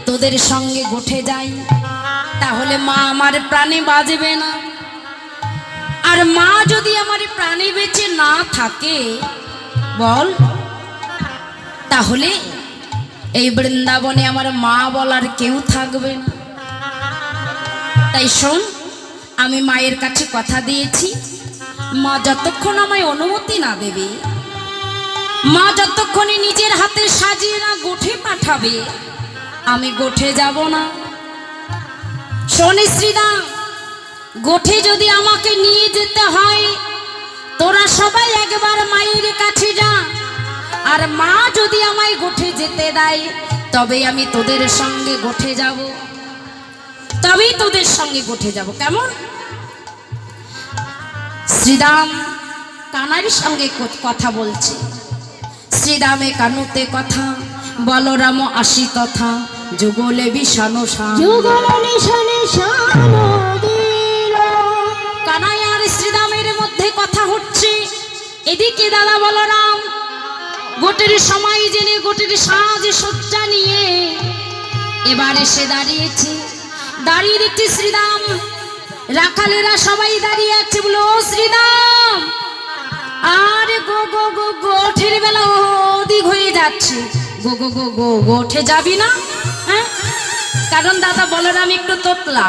তোদের সঙ্গে গোঠে যাই, তাহলে মা আমার প্রাণে বাজবে না। আর মা যদি আমার প্রাণে বেঁচে না থাকে বল, তাহলে এই বৃন্দাবনে আমার মা বলার কেউ থাকবে না। তাই শোন, আমি মায়ের কাছে কথা দিয়েছি, মা যতক্ষণ আমায় অনুমতি না দেবে, মা যতক্ষণে নিজের হাতে সাজিয়ে না গোঠে পাঠাবে, আমি গোঠে যাব না। শোন শ্রীরাম, গোঠে যদি আমাকে নিয়ে যেতে হয়, তোরা সবাই একবার মায়ের কাছে যা। আর মা যদি আমায় গোঠে যেতে দেয়, তবে আমি তোদের সঙ্গে গোঠে যাব, তবেই তোদের সঙ্গে গোঠে যাব। কেমন? শ্রীরাম কানার সঙ্গে কথা বলছে। শ্রীরামে কানুতে কথা, বলরাম আসি তথা, যুগলে বিষানো কানাই আর শ্রীরামের মধ্যে কথা হচ্ছে। এদিকে দাদা বলরাম গোটের সময় জেনে গোটের সাজ সজ্জা নিয়ে এবার এসে দাঁড়িয়েছে। দাঁড়িয়ে দেখছি শ্রীরাম, রাখালেরা সবাই দাঁড়িয়ে আছে। বলো শ্রীরাম, আরে গো গো গো গোঠের বেলা অধিক হয়ে যাচ্ছে, গো গো গো গো গোঠে যাবি না? হ্যাঁ, কারণ দাদা বলরাম একটু তোতলা,